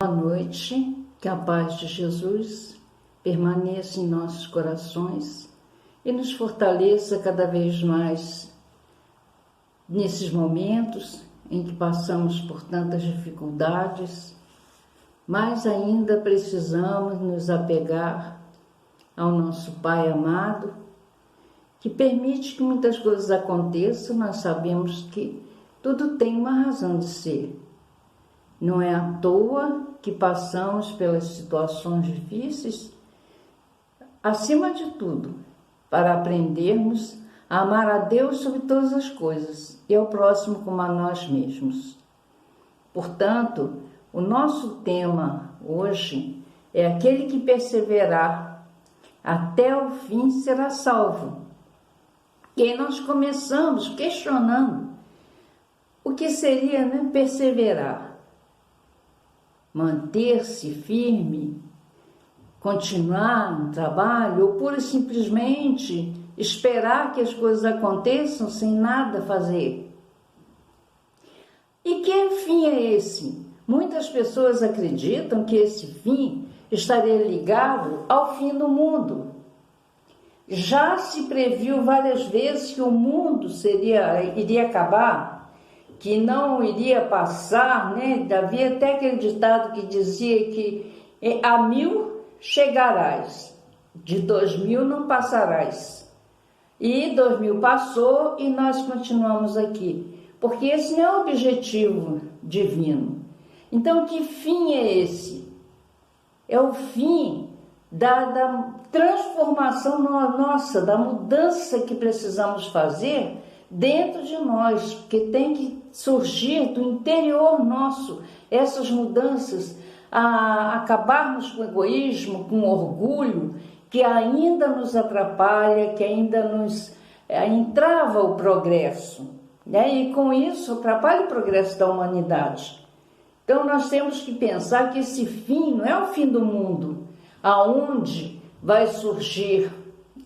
Boa noite, que a paz de Jesus permaneça em nossos corações e nos fortaleça cada vez mais nesses momentos em que passamos por tantas dificuldades, mas ainda precisamos nos apegar ao nosso Pai amado, que permite que muitas coisas aconteçam. Nós sabemos que tudo tem uma razão de ser. Não é à toa que passamos pelas situações difíceis, acima de tudo, para aprendermos a amar a Deus sobre todas as coisas e ao próximo como a nós mesmos. Portanto, o nosso tema hoje é aquele que perseverar até o fim será salvo. E aí nós começamos questionando o que seria, perseverar. Manter-se firme, continuar no trabalho ou pura e simplesmente esperar que as coisas aconteçam sem nada fazer. E que fim é esse? Muitas pessoas acreditam que esse fim estaria ligado ao fim do mundo. Já se previu várias vezes que o mundo iria acabar, que não iria passar, Havia até aquele ditado que dizia que a 1000 chegarás, de 2000 não passarás. E 2000 passou e nós continuamos aqui, porque esse não é o objetivo divino. Então, que fim é esse? É o fim da transformação nossa, da mudança que precisamos fazer dentro de nós, porque tem que surgir do interior nosso essas mudanças, a acabarmos com o egoísmo, com o orgulho, que ainda nos atrapalha, que ainda nos entrava o progresso, e com isso atrapalha o progresso da humanidade. Então nós temos que pensar que esse fim não é o fim do mundo, aonde vai surgir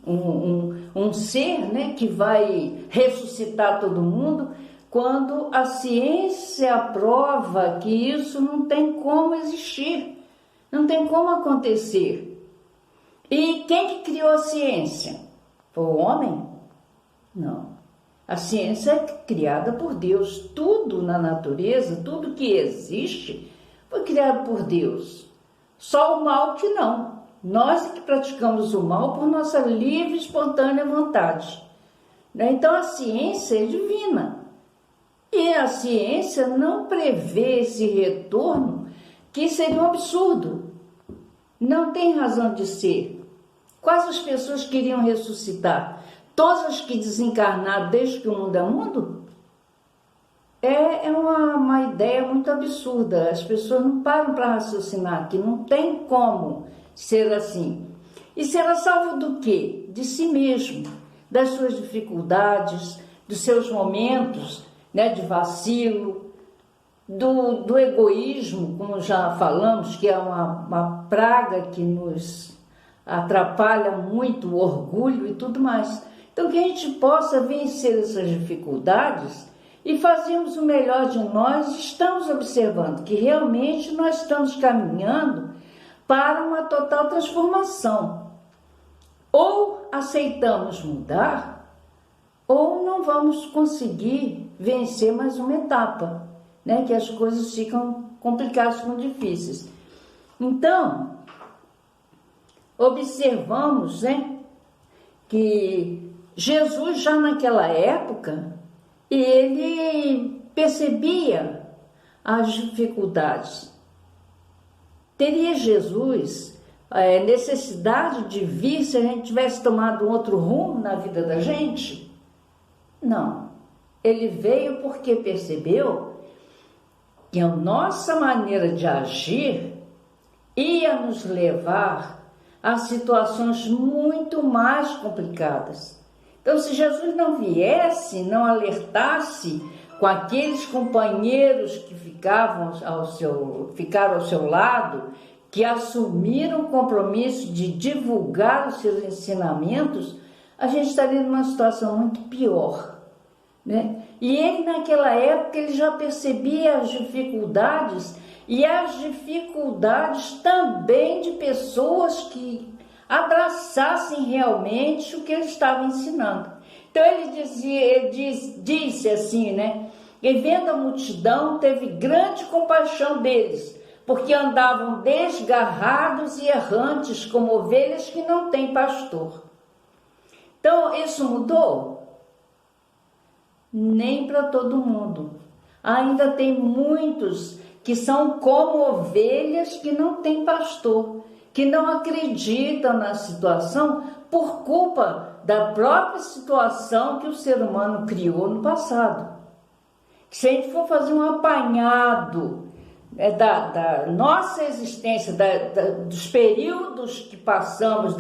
um ser, que vai ressuscitar todo mundo, quando a ciência prova que isso não tem como existir, não tem como acontecer. E quem que criou a ciência? Foi o homem? Não. A ciência é criada por Deus. Tudo na natureza, tudo que existe, foi criado por Deus. Só o mal que não. Nós que praticamos o mal por nossa livre e espontânea vontade. Então a ciência é divina. E a ciência não prevê esse retorno, que seria um absurdo. Não tem razão de ser. Quais as pessoas queriam ressuscitar? Todas as que desencarnaram desde que o mundo é mundo? É uma ideia muito absurda. As pessoas não param para raciocinar, que não tem como ser assim. E será salvo do quê? De si mesmo, das suas dificuldades, dos seus momentos, de vacilo, do egoísmo, como já falamos, que é uma praga que nos atrapalha muito, o orgulho e tudo mais. Então, que a gente possa vencer essas dificuldades e fazermos o melhor de nós. Estamos observando que realmente nós estamos caminhando para uma total transformação. Ou aceitamos mudar, ou não vamos conseguir vencer mais uma etapa, que as coisas ficam complicadas, ficam difíceis. Então, observamos, que Jesus já naquela época, ele percebia as dificuldades. Teria Jesus necessidade de vir se a gente tivesse tomado um outro rumo na vida da gente? Não. Ele veio porque percebeu que a nossa maneira de agir ia nos levar a situações muito mais complicadas. Então, se Jesus não viesse, não alertasse com aqueles companheiros que ficaram ao seu lado, que assumiram o compromisso de divulgar os seus ensinamentos, a gente estaria numa situação muito pior. E ele, naquela época, ele já percebia as dificuldades e as dificuldades também de pessoas que abraçassem realmente o que ele estava ensinando. Então ele disse assim, né? E vendo a multidão, teve grande compaixão deles, porque andavam desgarrados e errantes, como ovelhas que não têm pastor. Então, isso mudou? Nem para todo mundo. Ainda tem muitos que são como ovelhas que não têm pastor, que não acreditam na situação por culpa da própria situação que o ser humano criou no passado. Se a gente for fazer um apanhado da nossa existência, dos períodos que passamos,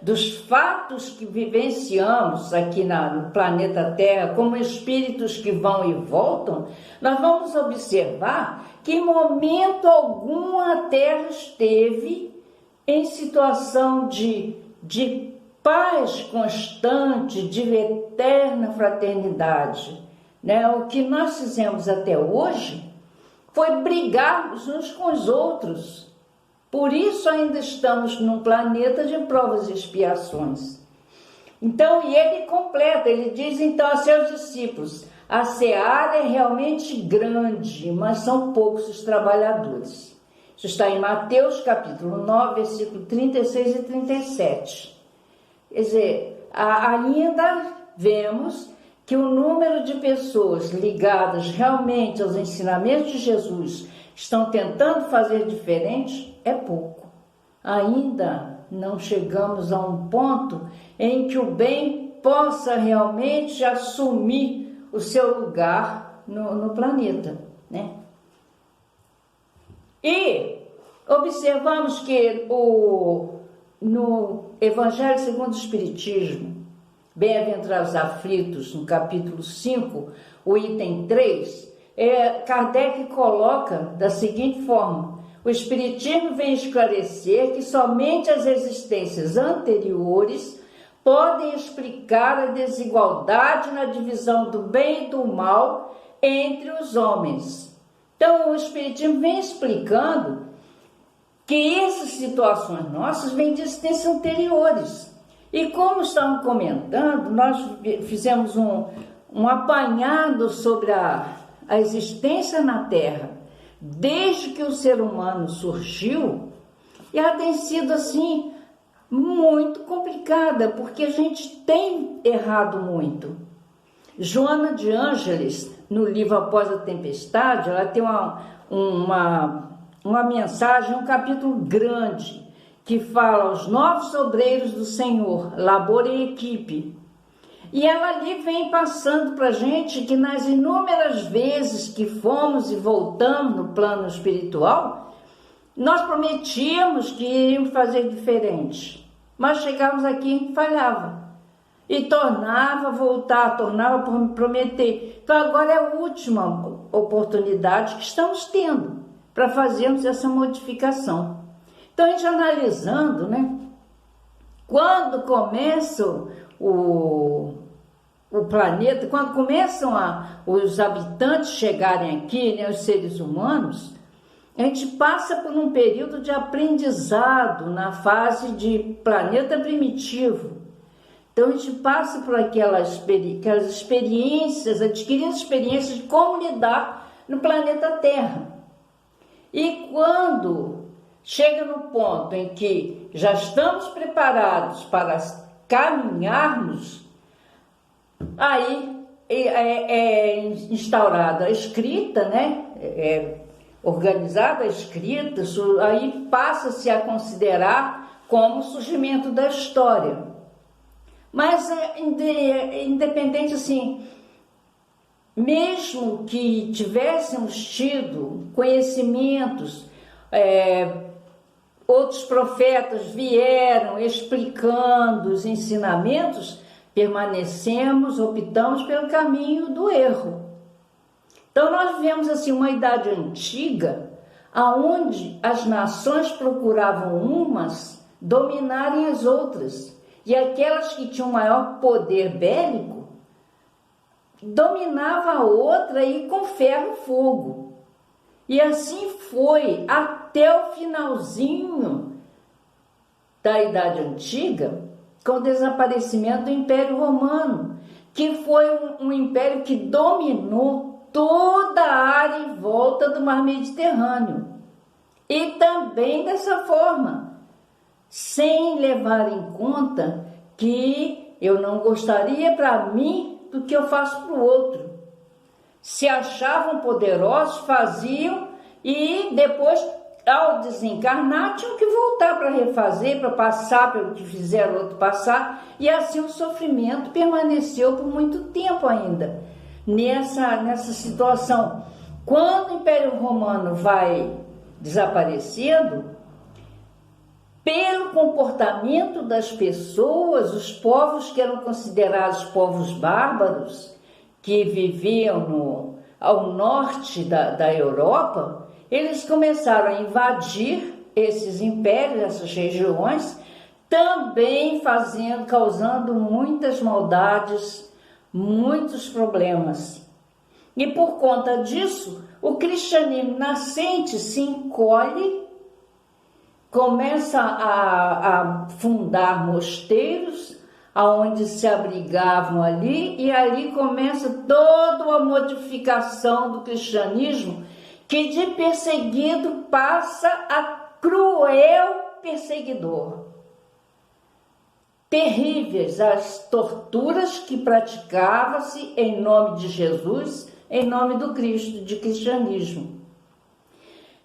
dos fatos que vivenciamos aqui no planeta Terra, como espíritos que vão e voltam, nós vamos observar que em momento algum a Terra esteve em situação de paz constante, de eterna fraternidade. Né? O que nós fizemos até hoje foi brigarmos uns com os outros. Por isso ainda estamos num planeta de provas e expiações. Então, e ele completa, ele diz então a seus discípulos: a seara é realmente grande, mas são poucos os trabalhadores. Isso está em Mateus capítulo 9, versículo 36 e 37. Quer dizer, ainda vemos que o número de pessoas ligadas realmente aos ensinamentos de Jesus estão tentando fazer diferente é pouco. Ainda não chegamos a um ponto em que o bem possa realmente assumir o seu lugar no planeta, né? E observamos que no Evangelho segundo o Espiritismo, Bem-aventurados aflitos, no capítulo 5, o item 3, Kardec coloca da seguinte forma: o Espiritismo vem esclarecer que somente as existências anteriores podem explicar a desigualdade na divisão do bem e do mal entre os homens. Então, o Espiritismo vem explicando que essas situações nossas vêm de existências anteriores. E como estavam comentando, nós fizemos um apanhado sobre a existência na Terra, desde que o ser humano surgiu, e ela tem sido assim muito complicada, porque a gente tem errado muito. Joana de Ângeles, no livro Após a Tempestade, ela tem uma mensagem, um capítulo grande, que fala aos novos obreiros do Senhor, labor em equipe. E ela ali vem passando para a gente que nas inúmeras vezes que fomos e voltamos no plano espiritual, nós prometíamos que iríamos fazer diferente, mas chegávamos aqui e falhava. E tornava a voltar, tornava a prometer. Então agora é a última oportunidade que estamos tendo para fazermos essa modificação. Então, a gente analisando, né, quando começa o planeta, quando começam os habitantes chegarem aqui, né, os seres humanos, a gente passa por um período de aprendizado na fase de planeta primitivo. Então, a gente passa por aquelas experiências, adquirindo experiências de como lidar no planeta Terra. E quando chega no ponto em que já estamos preparados para caminharmos, aí é instaurada a escrita, né? Organizada a escrita, aí passa-se a considerar como o surgimento da história. Mas independente assim, mesmo que tivéssemos tido conhecimentos, outros profetas vieram explicando os ensinamentos, optamos pelo caminho do erro. Então nós vemos assim uma idade antiga, aonde as nações procuravam umas dominarem as outras, e aquelas que tinham maior poder bélico dominava a outra e com ferro e fogo. E assim foi até o finalzinho da Idade Antiga, com o desaparecimento do Império Romano, que foi um império que dominou toda a área em volta do Mar Mediterrâneo. E também dessa forma, sem levar em conta que eu não gostaria para mim do que eu faço para o outro. Se achavam poderosos, faziam e depois, ao desencarnar, tinham que voltar para refazer, para passar pelo que fizeram o outro passar, e assim o sofrimento permaneceu por muito tempo ainda nessa situação. Quando o Império Romano vai desaparecendo, pelo comportamento das pessoas, os povos que eram considerados povos bárbaros, que viviam ao norte da Europa, eles começaram a invadir esses impérios, essas regiões, também causando muitas maldades, muitos problemas. E por conta disso, o cristianismo nascente se encolhe, começa a fundar mosteiros, aonde se abrigavam ali, e ali começa toda uma modificação do cristianismo, que de perseguido passa a cruel perseguidor. Terríveis as torturas que praticava-se em nome de Jesus, em nome do Cristo, de cristianismo.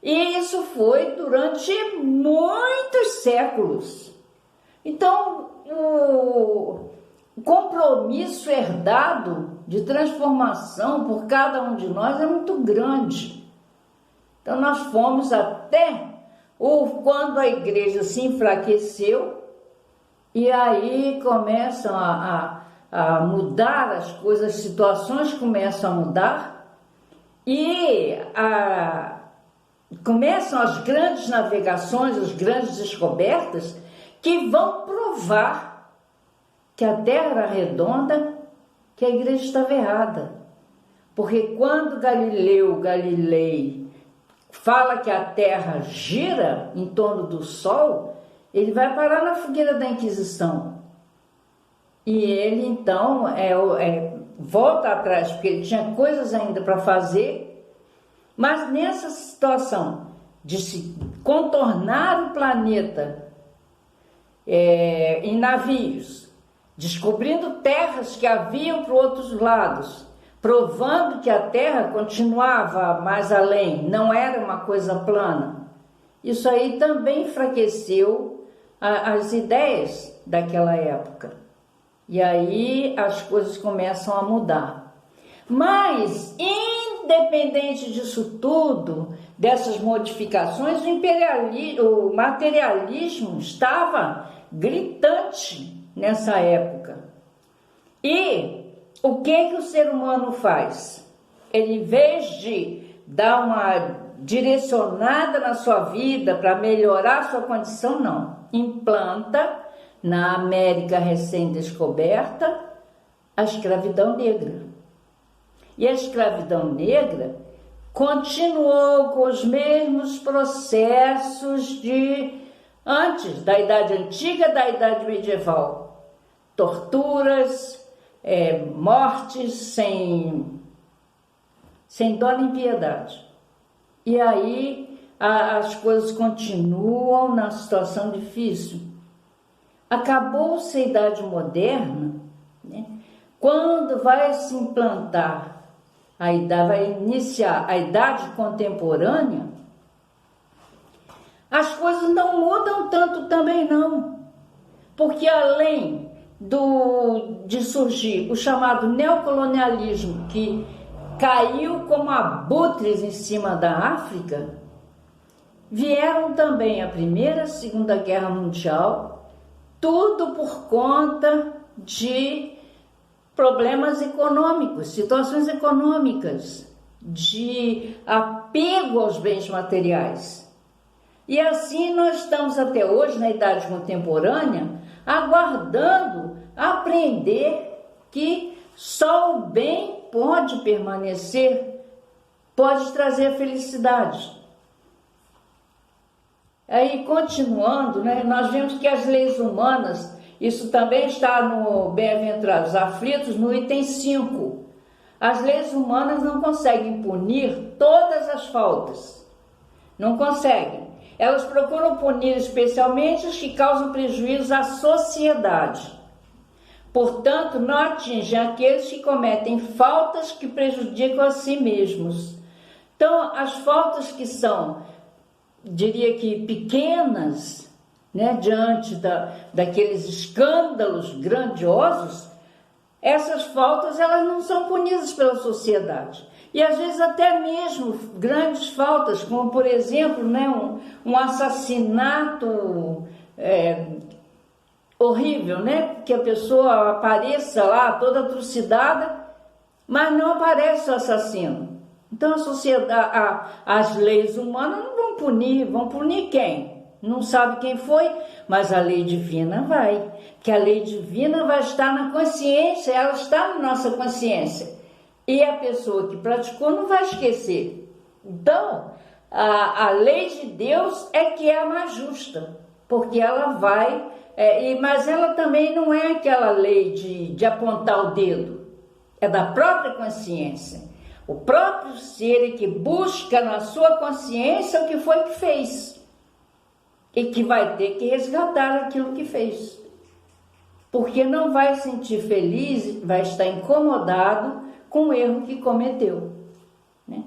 E isso foi durante muitos séculos. Então, o compromisso herdado de transformação por cada um de nós é muito grande. Então, nós fomos até quando a igreja se enfraqueceu, e aí começam a mudar as coisas, as situações começam a mudar, e começam as grandes navegações, as grandes descobertas, que vão provar que a Terra era redonda, que a igreja estava errada. Porque quando Galilei fala que a Terra gira em torno do Sol, ele vai parar na fogueira da Inquisição. E ele então volta atrás, porque ele tinha coisas ainda para fazer, mas nessa situação de se contornar o planeta em navios, descobrindo terras que haviam para outros lados, provando que a Terra continuava mais além, não era uma coisa plana. Isso aí também enfraqueceu as ideias daquela época. E aí as coisas começam a mudar. Mas, independente disso tudo, dessas modificações, o materialismo estava gritante nessa época. E o que o ser humano faz? Ele, em vez de dar uma direcionada na sua vida para melhorar a sua condição, não. Implanta na América recém-descoberta a escravidão negra. E a escravidão negra continuou com os mesmos processos de antes da Idade Antiga, da Idade Medieval. Torturas, mortes sem dó nem piedade. E aí as coisas continuam na situação difícil. Acabou-se a Idade Moderna, né? Quando vai se implantar vai iniciar a Idade Contemporânea, as coisas não mudam tanto também não, porque além de surgir o chamado neocolonialismo, que caiu como abutres em cima da África, vieram também a Primeira e a Segunda Guerra Mundial, tudo por conta de problemas econômicos, situações econômicas, de apego aos bens materiais. E assim nós estamos até hoje, na Idade Contemporânea, aguardando aprender que só o bem pode permanecer, pode trazer a felicidade. Aí, continuando, né, nós vemos que as leis humanas, isso também está no Bem-aventurados aflitos, no item 5. As leis humanas não conseguem punir todas as faltas. Não conseguem. Elas procuram punir especialmente os que causam prejuízo à sociedade. Portanto, não atingem aqueles que cometem faltas que prejudicam a si mesmos. Então, as faltas que são, diria que pequenas, né, diante daqueles escândalos grandiosos, essas faltas elas não são punidas pela sociedade. E às vezes até mesmo grandes faltas, como por exemplo, né, um assassinato horrível, né, que a pessoa apareça lá toda trucidada, mas não aparece o assassino. Então a sociedade, as leis humanas não vão punir quem? Não sabe quem foi, mas a lei divina vai. Que a lei divina vai estar na consciência, ela está na nossa consciência. E a pessoa que praticou não vai esquecer. Então, a lei de Deus é que é a mais justa, porque ela vai, mas ela também não é aquela lei de apontar o dedo, é da própria consciência. O próprio ser é que busca na sua consciência o que foi que fez e que vai ter que resgatar aquilo que fez, porque não vai se sentir feliz, vai estar incomodado com o erro que cometeu, né?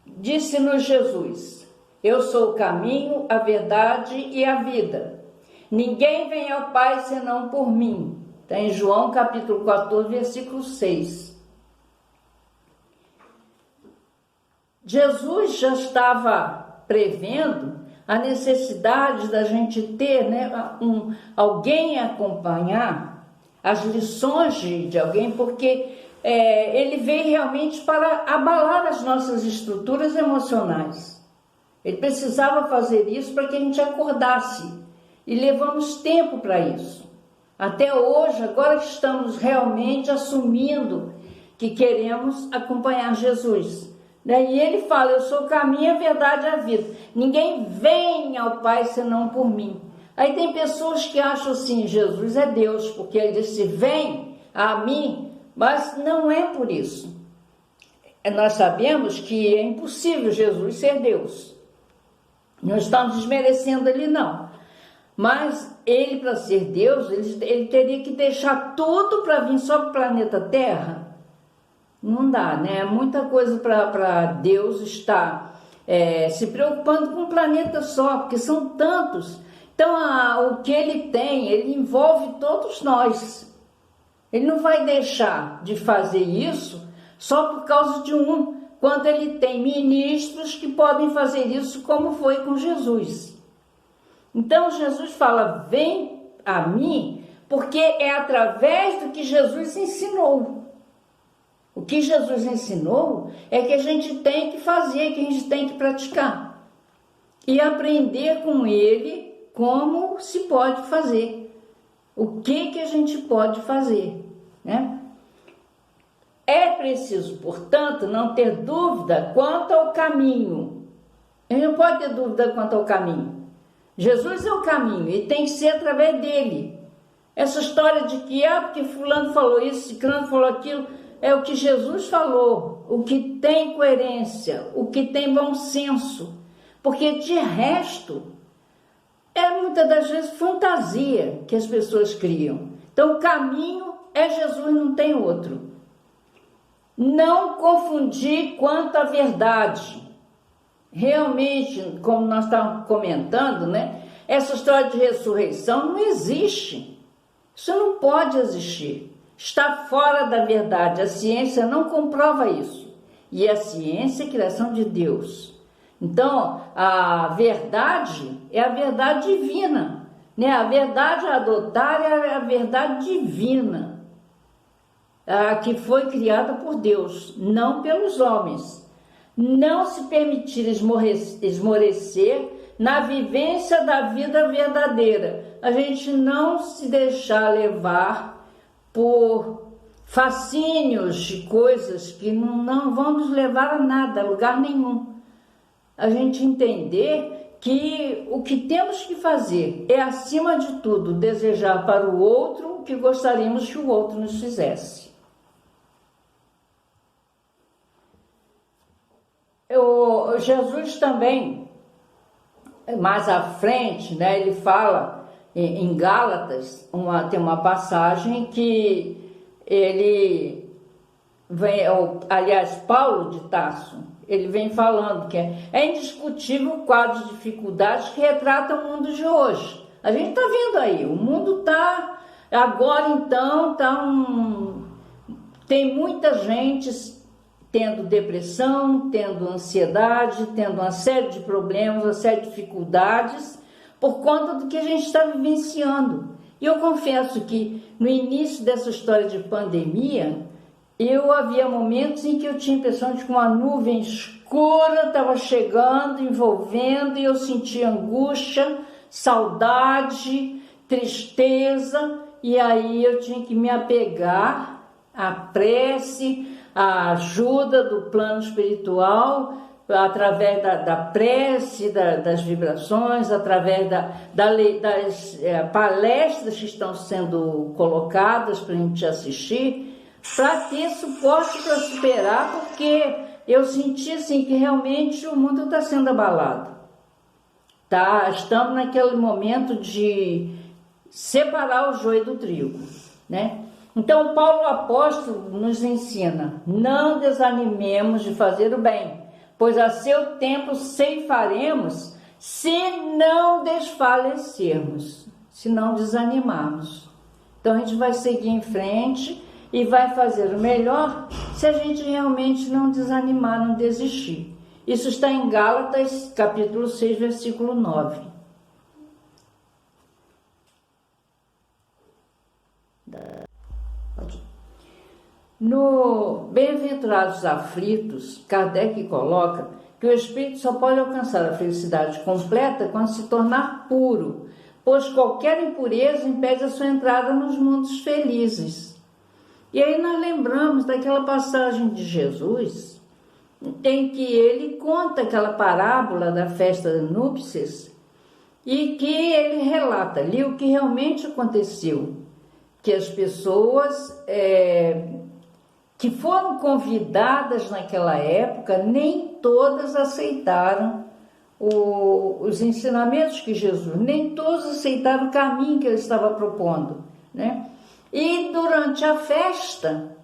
Disse-nos Jesus: eu sou o caminho, a verdade e a vida. Ninguém vem ao Pai senão por mim. Está em João capítulo 14, versículo 6. Jesus já estava prevendo a necessidade da gente ter, né, alguém a acompanhar as lições de alguém, porque ele veio realmente para abalar as nossas estruturas emocionais. Ele precisava fazer isso para que a gente acordasse, e levamos tempo para isso. Até hoje, agora que estamos realmente assumindo que queremos acompanhar Jesus. E ele fala: eu sou o caminho, a verdade e a vida. Ninguém vem ao Pai senão por mim. Aí tem pessoas que acham assim: Jesus é Deus, porque ele disse: vem a mim, mas não é por isso. Nós sabemos que é impossível Jesus ser Deus. Não estamos desmerecendo ele, não. Mas ele, para ser Deus, ele teria que deixar tudo para vir só para o planeta Terra. Não dá, né? É muita coisa para Deus estar se preocupando com um planeta só, porque são tantos. Então, o que ele tem, ele envolve todos nós. Ele não vai deixar de fazer isso só por causa de um, quando ele tem ministros que podem fazer isso, como foi com Jesus. Então, Jesus fala: vem a mim, porque é através do que Jesus ensinou. O que Jesus ensinou é que a gente tem que fazer, que a gente tem que praticar. E aprender com ele como se pode fazer. O que a gente pode fazer, né? É preciso, portanto, não ter dúvida quanto ao caminho. Ele não pode ter dúvida quanto ao caminho. Jesus é o caminho e tem que ser através dele. Essa história de que, porque fulano falou isso, ciclano falou aquilo, é o que Jesus falou, o que tem coerência, o que tem bom senso. Porque de resto, muitas das vezes fantasia que as pessoas criam. Então o caminho é Jesus, não tem outro. Não confundir quanto à verdade. Realmente, como nós estávamos comentando, né? Essa história de ressurreição não existe. Isso não pode existir. Está fora da verdade. A ciência não comprova isso. E a ciência é a criação de Deus. Então, a verdade é a verdade divina, né? A verdade a adotar é a verdade divina, a que foi criada por Deus, não pelos homens. Não se permitir esmorecer na vivência da vida verdadeira. A gente não se deixar levar por fascínios de coisas que não vão nos levar a nada, a lugar nenhum. a gente entender que o que temos que fazer é, acima de tudo, desejar para o outro o que gostaríamos que o outro nos fizesse. Jesus também, mais à frente, né, ele fala em Gálatas, tem uma passagem que ele vem, aliás, Paulo de Tarso, ele vem falando que é indiscutível o quadro de dificuldades que retrata o mundo de hoje. A gente está vendo aí, o mundo está, agora então, tem muita gente tendo depressão, tendo ansiedade, tendo uma série de problemas, uma série de dificuldades, por conta do que a gente está vivenciando. E eu confesso que no início dessa história de pandemia, havia momentos em que eu tinha a impressão de que uma nuvem escura estava chegando, envolvendo, e eu sentia angústia, saudade, tristeza, e aí eu tinha que me apegar à prece, à ajuda do plano espiritual, através da prece, das vibrações, através das palestras que estão sendo colocadas para a gente assistir, para ter suporte para superar, porque eu senti assim que realmente o mundo está sendo abalado. Estamos naquele momento de separar o joio do trigo, né? Então Paulo apóstolo nos ensina: não desanimemos de fazer o bem, pois a seu tempo ceifaremos, se não desfalecermos, se não desanimarmos. Então a gente vai seguir em frente e vai fazer o melhor se a gente realmente não desanimar, não desistir. Isso está em Gálatas, capítulo 6, versículo 9. No Bem-aventurados aflitos, Kardec coloca que o espírito só pode alcançar a felicidade completa quando se tornar puro, pois qualquer impureza impede a sua entrada nos mundos felizes. E aí nós lembramos daquela passagem de Jesus, em que ele conta aquela parábola da festa de núpcias, e que ele relata ali o que realmente aconteceu, que as pessoas que foram convidadas naquela época, nem todas aceitaram os ensinamentos que Jesus, nem todos aceitaram o caminho que ele estava propondo, né? E durante a festa,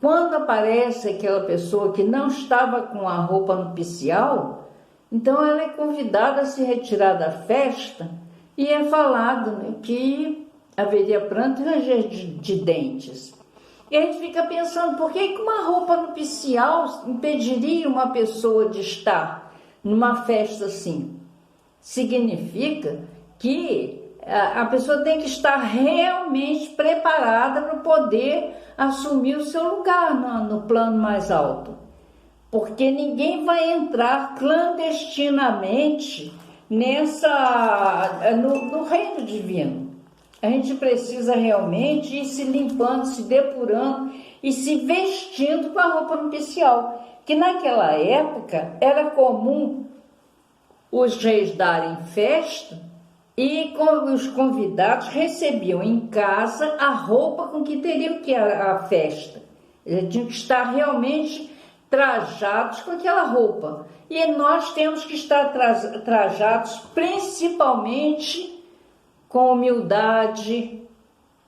quando aparece aquela pessoa que não estava com a roupa nupcial, então ela é convidada a se retirar da festa, e é falado, né, que haveria pranto e ranger de dentes. E a gente fica pensando, por que uma roupa nupcial impediria uma pessoa de estar numa festa assim? Significa que a pessoa tem que estar realmente preparada para poder assumir o seu lugar no plano mais alto. Porque ninguém vai entrar clandestinamente no reino divino. A gente precisa realmente ir se limpando, se depurando e se vestindo com a roupa nupcial. Que naquela época era comum os reis darem festa e os convidados recebiam em casa a roupa com que teriam que ir à festa. Eles tinham que estar realmente trajados com aquela roupa. E nós temos que estar trajados principalmente com humildade,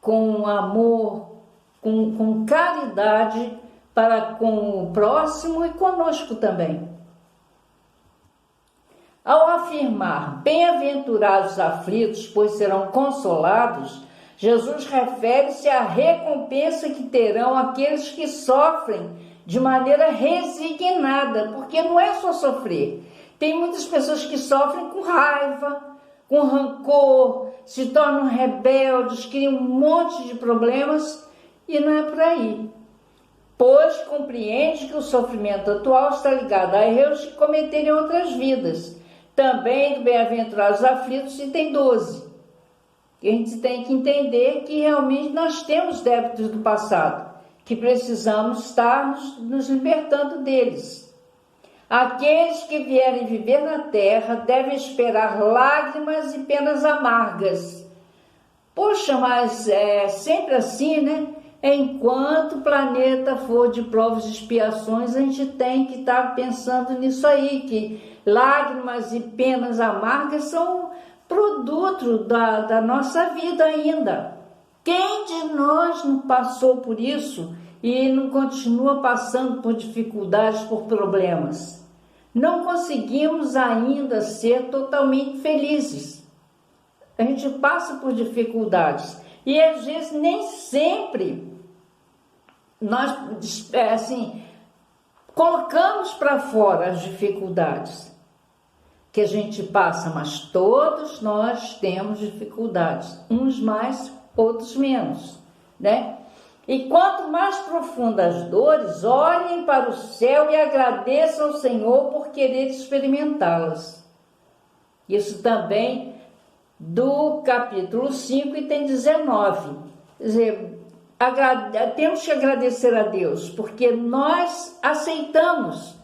com amor, com caridade para com o próximo e conosco também. Ao afirmar, bem-aventurados aflitos, pois serão consolados, Jesus refere-se à recompensa que terão aqueles que sofrem de maneira resignada, porque não é só sofrer. Tem muitas pessoas que sofrem com raiva, com rancor, se tornam rebeldes, criam um monte de problemas, e não é por aí. Pois compreende que o sofrimento atual está ligado a erros que cometeram em outras vidas. Também do Bem-aventurados aflitos, item 12. E a gente tem que entender que realmente nós temos débitos do passado, que precisamos estar nos libertando deles. Aqueles que vierem viver na terra devem esperar lágrimas e penas amargas. Poxa, mas é sempre assim, né? Enquanto o planeta for de provas e expiações, a gente tem que estar pensando nisso aí, que lágrimas e penas amargas são produto da nossa vida ainda. Quem de nós não passou por isso e não continua passando por dificuldades, por problemas? Não conseguimos ainda ser totalmente felizes. A gente passa por dificuldades e às vezes nem sempre nós colocamos para fora as dificuldades que a gente passa, mas todos nós temos dificuldades, uns mais, outros menos, né? E quanto mais profundas as dores, olhem para o céu e agradeçam ao Senhor por querer experimentá-las. Isso também do capítulo 5, item 19. Quer dizer, temos que agradecer a Deus, porque nós aceitamos.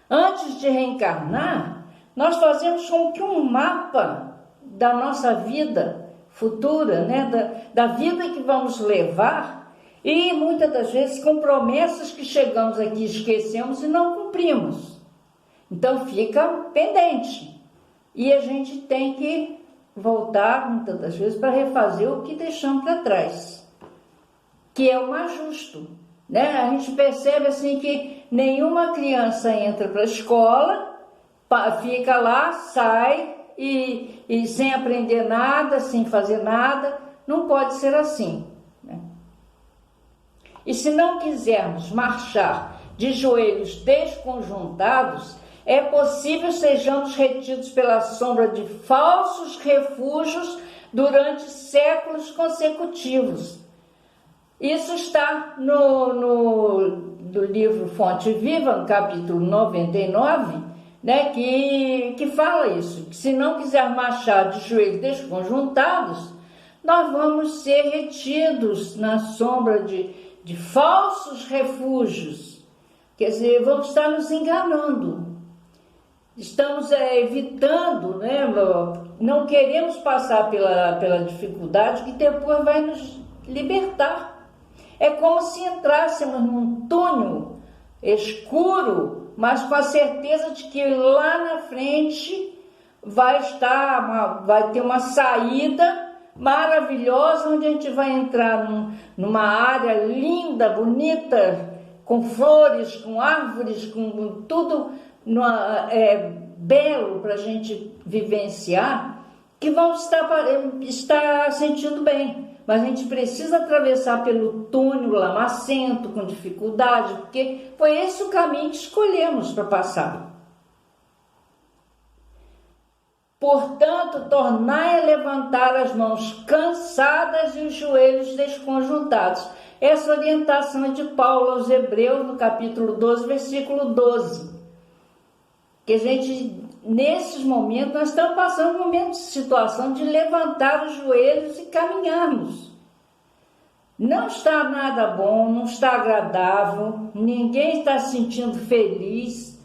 Antes de reencarnar, nós fazemos como que um mapa da nossa vida futura, né? da vida que vamos levar, e muitas das vezes com promessas que chegamos aqui, esquecemos e não cumprimos. Então fica pendente. E a gente tem que voltar muitas das vezes para refazer o que deixamos para trás, que é o mais justo, né? A gente percebe assim que nenhuma criança entra para a escola, fica lá, sai e sem aprender nada, sem fazer nada. Não pode ser assim, né? E se não quisermos marchar de joelhos desconjuntados, é possível sejamos retidos pela sombra de falsos refúgios durante séculos consecutivos. Isso está no livro Fonte Viva, no capítulo 99, né, que fala isso, que se não quiser marchar de joelhos desconjuntados, nós vamos ser retidos na sombra de falsos refúgios. Quer dizer, vamos estar nos enganando. Estamos evitando, né? Não queremos passar pela dificuldade que depois vai nos libertar. É como se entrássemos num túnel escuro, mas com a certeza de que lá na frente vai ter uma saída maravilhosa, onde a gente vai entrar numa área linda, bonita, com flores, com árvores, com tudo belo para a gente vivenciar, que vamos estar sentindo bem. Mas a gente precisa atravessar pelo túnel lamacento, com dificuldade, porque foi esse o caminho que escolhemos para passar. Portanto, tornai a levantar as mãos cansadas e os joelhos desconjuntados. Essa orientação é de Paulo aos Hebreus, no capítulo 12, versículo 12. Que a gente, nesses momentos, nós estamos passando um momento de situação de levantar os joelhos e caminharmos. Não está nada bom, não está agradável, ninguém está se sentindo feliz.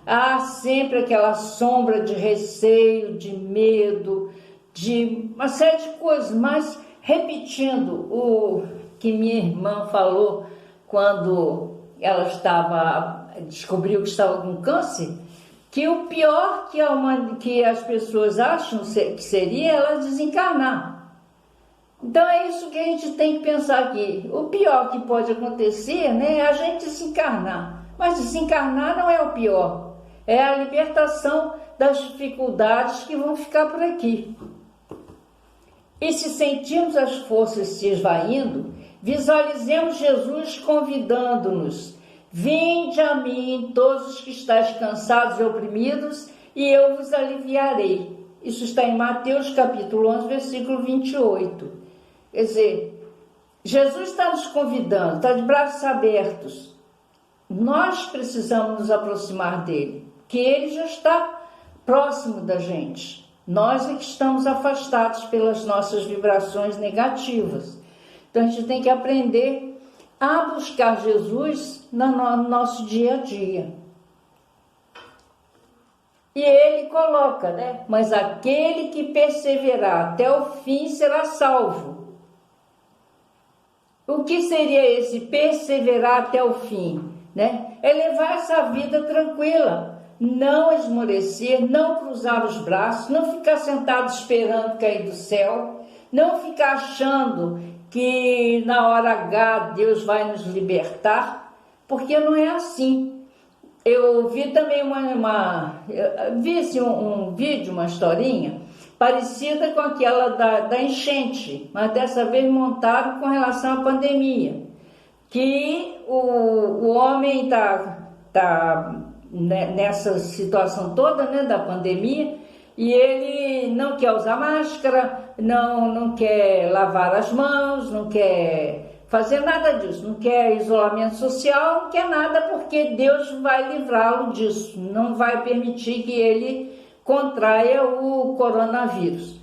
Há sempre aquela sombra de receio, de medo, de uma série de coisas, mas repetindo o que minha irmã falou quando ela descobriu que estava com câncer, que o pior que as pessoas acham que seria ela desencarnar. Então é isso que a gente tem que pensar aqui. O pior que pode acontecer, né, é a gente desencarnar. Mas desencarnar não é o pior. É a libertação das dificuldades que vão ficar por aqui. E se sentirmos as forças se esvaindo, visualizemos Jesus convidando-nos: vinde a mim, todos os que estáis cansados e oprimidos, e eu vos aliviarei. Isso está em Mateus capítulo 11, versículo 28. Quer dizer, Jesus está nos convidando, está de braços abertos. Nós precisamos nos aproximar dele, que ele já está próximo da gente. Nós é que estamos afastados pelas nossas vibrações negativas. Então a gente tem que aprender a buscar Jesus no nosso dia a dia. E ele coloca, né? Mas aquele que perseverar até o fim será salvo. O que seria esse perseverar até o fim, né? É levar essa vida tranquila, não esmorecer, não cruzar os braços, não ficar sentado esperando cair do céu, não ficar achando que na hora H Deus vai nos libertar, porque não é assim. Eu vi também vi assim, um vídeo, uma historinha parecida com aquela da enchente, mas dessa vez montado com relação à pandemia, que o homem está nessa situação toda, né, da pandemia, e ele não quer usar máscara, não quer lavar as mãos, não quer fazer nada disso, não quer isolamento social, não quer nada, porque Deus vai livrá-lo disso, não vai permitir que ele contraia o coronavírus.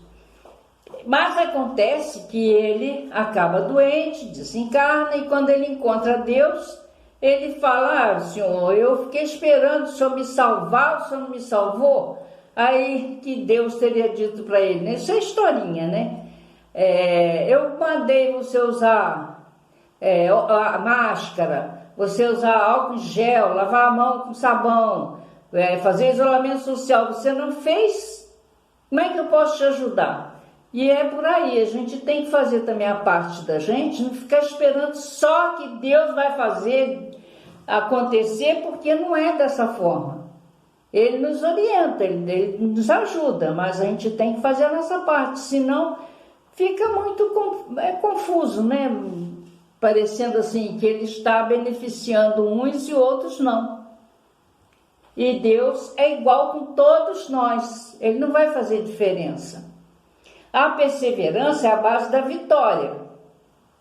Mas acontece que ele acaba doente, desencarna, e quando ele encontra Deus, ele fala: Senhor, eu fiquei esperando o Senhor me salvar, o Senhor não me salvou? Aí que Deus teria dito para ele, né? Isso é historinha, né? Eu mandei você usar a máscara, você usar álcool em gel, lavar a mão com sabão, fazer isolamento social, você não fez? Como é que eu posso te ajudar? E é por aí, a gente tem que fazer também a parte da gente, não ficar esperando só que Deus vai fazer acontecer, porque não é dessa forma. Ele nos orienta, ele nos ajuda, mas a gente tem que fazer a nossa parte, senão fica muito confuso, né? Parecendo assim que ele está beneficiando uns e outros não. E Deus é igual com todos nós, ele não vai fazer diferença. A perseverança é a base da vitória.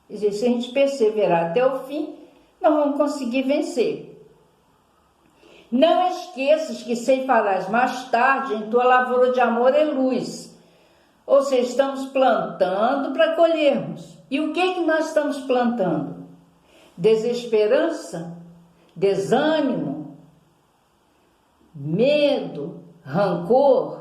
Quer dizer, se a gente perseverar até o fim, nós vamos conseguir vencer. Não esqueças que ceifarás mais tarde em tua lavoura de amor e luz. Ou seja, estamos plantando para colhermos. E o que nós estamos plantando? Desesperança, desânimo, medo, rancor.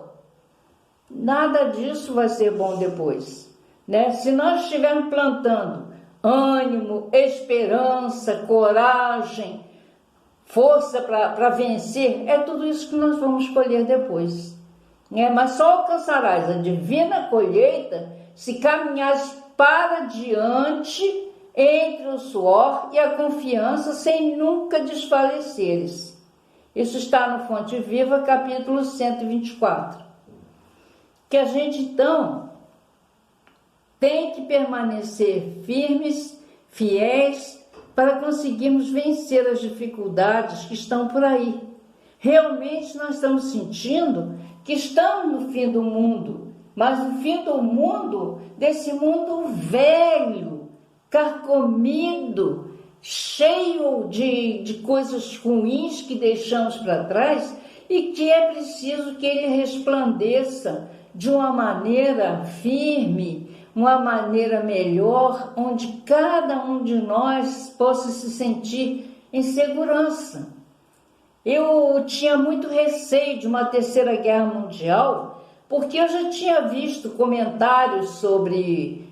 Nada disso vai ser bom depois, né? Se nós estivermos plantando ânimo, esperança, coragem, força para vencer, é tudo isso que nós vamos colher depois. Mas só alcançarás a divina colheita se caminhares para diante entre o suor e a confiança, sem nunca desfaleceres. Isso está no Fonte Viva, capítulo 124. Que a gente, então, tem que permanecer firmes, fiéis, para conseguirmos vencer as dificuldades que estão por aí. Realmente nós estamos sentindo que estamos no fim do mundo, mas no fim do mundo, desse mundo velho, carcomido, cheio de coisas ruins que deixamos para trás, e que é preciso que ele resplandeça de uma maneira firme, uma maneira melhor, onde cada um de nós possa se sentir em segurança. Eu tinha muito receio de uma terceira guerra mundial, porque eu já tinha visto comentários sobre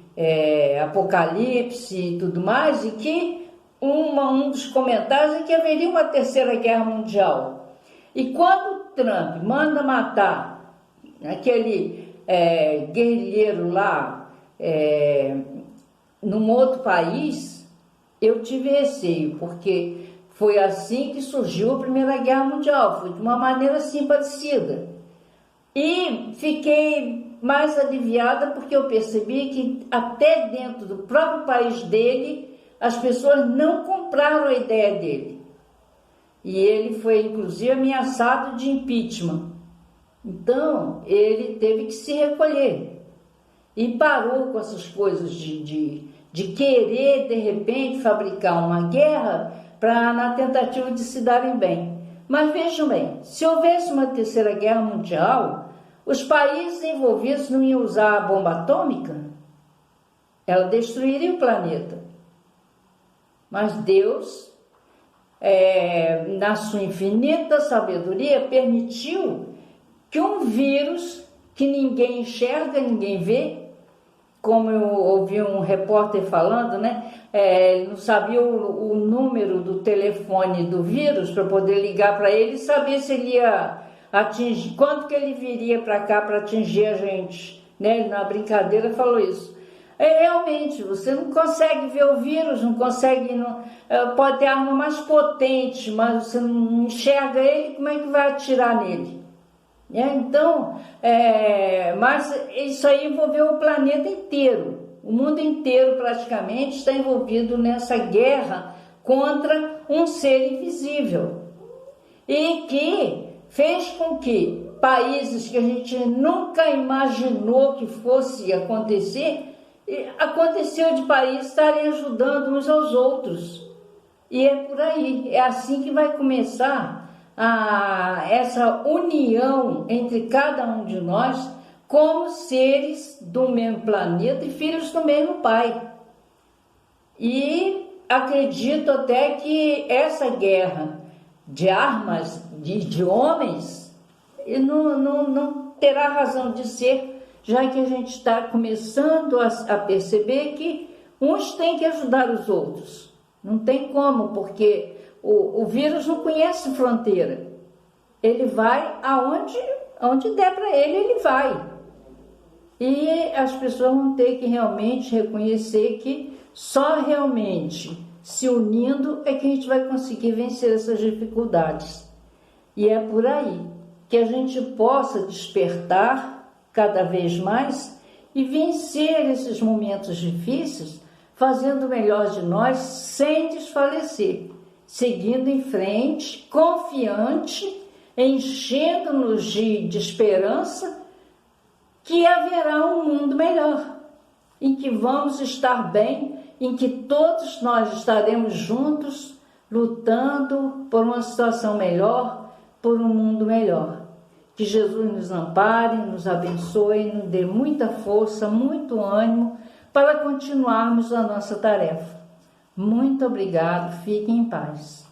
Apocalipse e tudo mais, e que um dos comentários é que haveria uma terceira guerra mundial. E quando Trump manda matar aquele guerrilheiro lá num outro país, eu tive receio, porque foi assim que surgiu a Primeira Guerra Mundial, foi de uma maneira assim parecida. E fiquei mais aliviada porque eu percebi que até dentro do próprio país dele, as pessoas não compraram a ideia dele. E ele foi inclusive ameaçado de impeachment. Então, ele teve que se recolher e parou com essas coisas de querer, de repente, fabricar uma guerra na tentativa de se darem bem. Mas vejam bem, se houvesse uma terceira guerra mundial, os países envolvidos não iam usar a bomba atômica? Ela destruiria o planeta. Mas Deus, na sua infinita sabedoria, permitiu que um vírus que ninguém enxerga, ninguém vê, como eu ouvi um repórter falando, né? Ele não sabia o número do telefone do vírus para poder ligar para ele e saber se ele ia atingir, quanto que ele viria para cá para atingir a gente, né? Ele, na brincadeira, falou isso. Realmente, você não consegue ver o vírus, não consegue, pode ter arma mais potente, mas você não enxerga ele, como é que vai atirar nele? Então, mas isso aí envolveu o planeta inteiro, o mundo inteiro praticamente está envolvido nessa guerra contra um ser invisível e que fez com que países que a gente nunca imaginou que fosse acontecer, aconteceu de países estarem ajudando uns aos outros. E é por aí, é assim que vai começar essa união entre cada um de nós como seres do mesmo planeta e filhos do mesmo Pai. E acredito até que essa guerra de armas, de homens, não terá razão de ser, já que a gente está começando a perceber que uns têm que ajudar os outros. Não tem como, porque o vírus não conhece fronteira. Ele vai aonde der para ele, ele vai. E as pessoas vão ter que realmente reconhecer que só realmente se unindo é que a gente vai conseguir vencer essas dificuldades. E é por aí que a gente possa despertar cada vez mais e vencer esses momentos difíceis, fazendo o melhor de nós sem desfalecer, seguindo em frente, confiante, enchendo-nos de esperança que haverá um mundo melhor, em que vamos estar bem, em que todos nós estaremos juntos, lutando por uma situação melhor, por um mundo melhor. Que Jesus nos ampare, nos abençoe, nos dê muita força, muito ânimo para continuarmos a nossa tarefa. Muito obrigado, fiquem em paz.